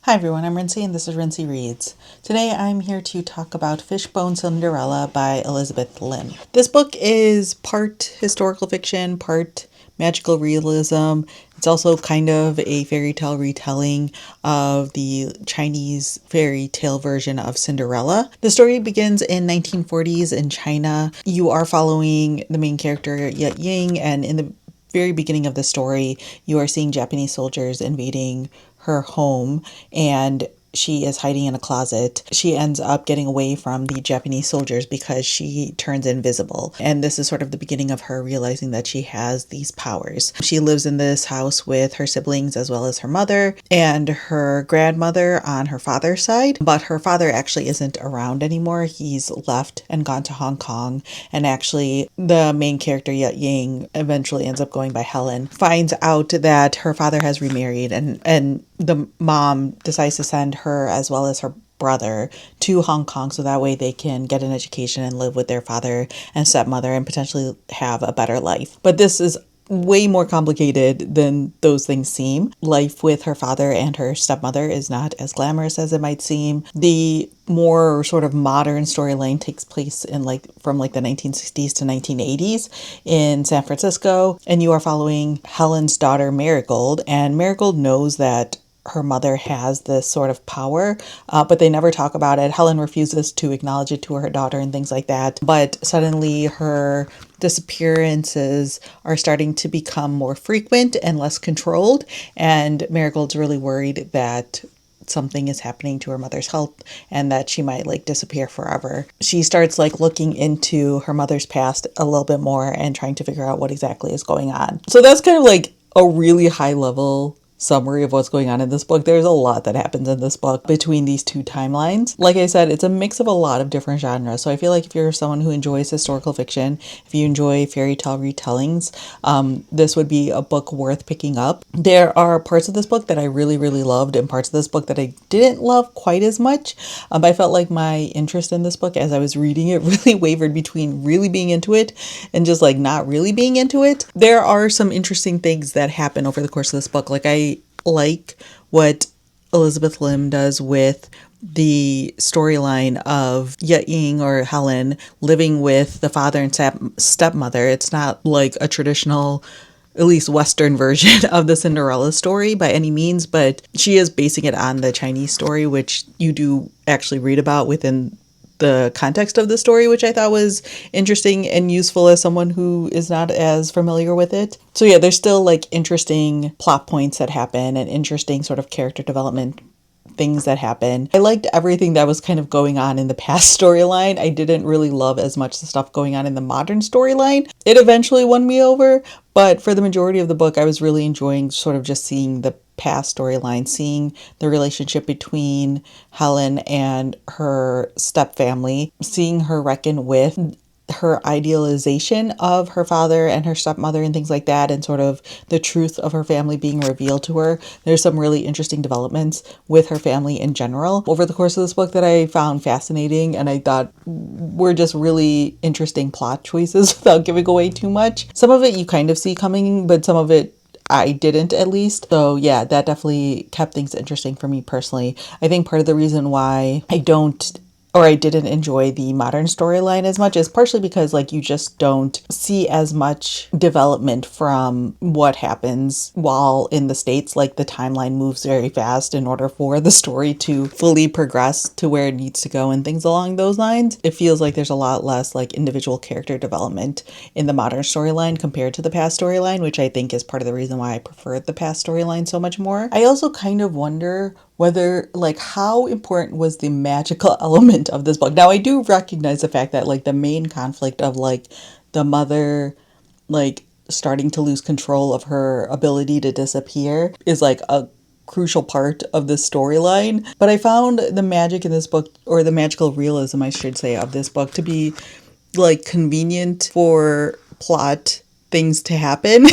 Hi everyone, I'm Rincey and this is Rincey Reads. Today I'm here to talk about Fishbone, Cinderella by Elizabeth Lim. This book is part historical fiction, part magical realism. It's also kind of a fairy tale retelling of the Chinese fairy tale version of Cinderella. The story begins in 1940s in China. You are following the main character Ye Ying, and in the very beginning of the story, you are seeing Japanese soldiers invading her home, and she is hiding in a closet. She ends up getting away from the Japanese soldiers because she turns invisible. And this is sort of the beginning of her realizing that she has these powers. She lives in this house with her siblings as well as her mother and her grandmother on her father's side. But her father actually isn't around anymore. He's left and gone to Hong Kong. And actually, the main character, Ye Ying, eventually ends up going by Helen, finds out that her father has remarried, and the mom decides to send her as well as her brother to Hong Kong so that way they can get an education and live with their father and stepmother and potentially have a better life. But this is way more complicated than those things seem. Life with her father and her stepmother is not as glamorous as it might seem. The more sort of modern storyline takes place in from the 1960s to 1980s in San Francisco, and you are following Helen's daughter Marigold, and Marigold knows that her mother has this sort of power, but they never talk about it. Helen refuses to acknowledge it to her daughter and things like that. But suddenly her disappearances are starting to become more frequent and less controlled. And Marigold's really worried that something is happening to her mother's health and that she might disappear forever. She starts looking into her mother's past a little bit more and trying to figure out what exactly is going on. So that's kind of a really high level summary of what's going on in this book. There's a lot that happens in this book between these two timelines. Like I said, it's a mix of a lot of different genres. So I feel like if you're someone who enjoys historical fiction, if you enjoy fairy tale retellings, this would be a book worth picking up. There are parts of this book that I really, really loved and parts of this book that I didn't love quite as much. I felt like my interest in this book as I was reading it really wavered between really being into it and just not really being into it. There are some interesting things that happen over the course of this book. I like what Elizabeth Lim does with the storyline of Ye Ying, or Helen, living with the father and stepmother. It's not like a traditional, at least Western version of the Cinderella story by any means, but she is basing it on the Chinese story, which you do actually read about within the context of the story, which I thought was interesting and useful as someone who is not as familiar with it. So yeah, there's still interesting plot points that happen and interesting sort of character development things that happen. I liked everything that was kind of going on in the past storyline. I didn't really love as much the stuff going on in the modern storyline. It eventually won me over, but for the majority of the book, I was really enjoying sort of just seeing the past storyline, seeing the relationship between Helen and her stepfamily, seeing her reckon with her idealization of her father and her stepmother and things like that, and sort of the truth of her family being revealed to her. There's some really interesting developments with her family in general over the course of this book that I found fascinating and I thought were just really interesting plot choices without giving away too much. Some of it you kind of see coming, but some of it I didn't, at least. So yeah, that definitely kept things interesting for me personally. I think part of the reason why I didn't enjoy the modern storyline as much is partially because you just don't see as much development from what happens while in the States. The timeline moves very fast in order for the story to fully progress to where it needs to go and things along those lines. It feels like there's a lot less individual character development in the modern storyline compared to the past storyline, which I think is part of the reason why I preferred the past storyline so much more. I also kind of wonder whether how important was the magical element of this book. Now I do recognize the fact that the main conflict of the mother starting to lose control of her ability to disappear is a crucial part of the storyline, but I found the magic in this book, or the magical realism I should say, of this book to be convenient for plot things to happen.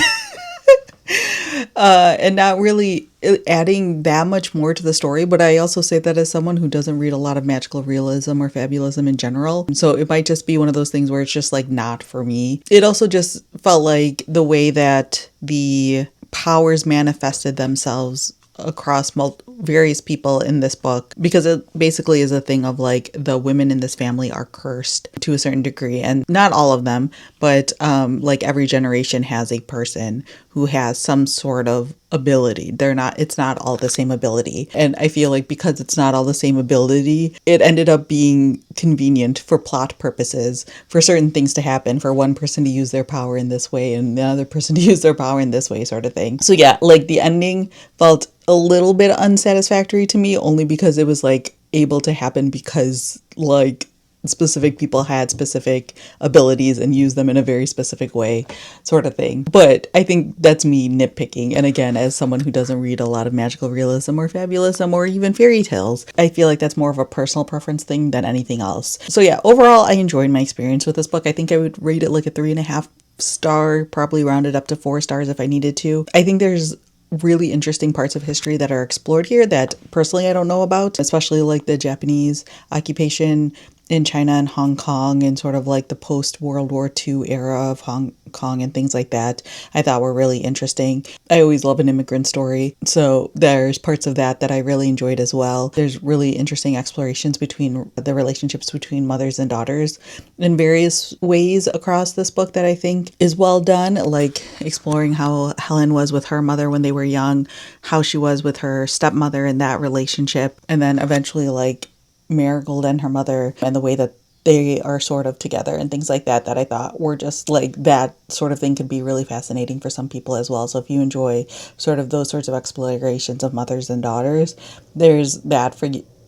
And not really adding that much more to the story. But I also say that as someone who doesn't read a lot of magical realism or fabulism in general. So it might just be one of those things where it's just not for me. It also just felt like the way that the powers manifested themselves across various people in this book, because it basically is a thing of like the women in this family are cursed to a certain degree, and not all of them, but like every generation has a person who has some sort of ability. It's not all the same ability. And I feel like because it's not all the same ability, it ended up being convenient for plot purposes for certain things to happen, for one person to use their power in this way and the other person to use their power in this way, sort of thing. So yeah, like the ending felt a little bit unsatisfactory to me, only because it was like able to happen because like specific people had specific abilities and used them in a very specific way, sort of thing. But I think that's me nitpicking. And again, as someone who doesn't read a lot of magical realism or fabulism or even fairy tales, I feel like that's more of a personal preference thing than anything else. So yeah, overall, I enjoyed my experience with this book. I think I would rate it like a 3.5 star, probably rounded up to 4 stars if I needed to. I think there's really interesting parts of history that are explored here that personally I don't know about, especially like the Japanese occupation in China and Hong Kong and sort of like the post-World War II era of Hong Kong and things like that. I thought were really interesting. I always love an immigrant story, so there's parts of that that I really enjoyed as well. There's really interesting explorations between the relationships between mothers and daughters in various ways across this book that I think is well done, like exploring how Helen was with her mother when they were young, how she was with her stepmother in that relationship, and then eventually like Marigold and her mother and the way that they are sort of together and things like that, that I thought were just like that sort of thing could be really fascinating for some people as well. So if you enjoy sort of those sorts of explorations of mothers and daughters, there's that for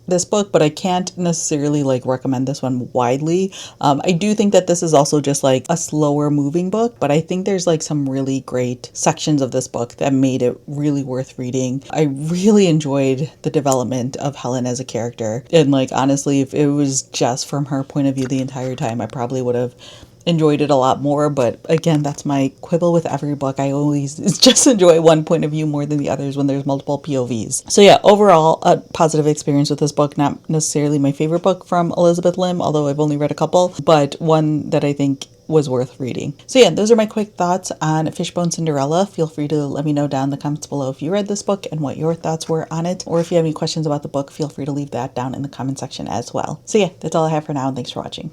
this book, but I can't necessarily like recommend this one widely. I do think that this is also just like a slower moving book, but I think there's like some really great sections of this book that made it really worth reading. I really enjoyed the development of Helen as a character, and like honestly, if it was just from her point of view the entire time, I probably would have enjoyed it a lot more. But again, that's my quibble with every book. I always just enjoy one point of view more than the others when there's multiple POVs. So yeah, overall, a positive experience with this book. Not necessarily my favorite book from Elizabeth Lim, although I've only read a couple, but one that I think was worth reading. So yeah, those are my quick thoughts on Fishbone Cinderella. Feel free to let me know down in the comments below if you read this book and what your thoughts were on it, or if you have any questions about the book, feel free to leave that down in the comment section as well. So yeah, that's all I have for now, and thanks for watching.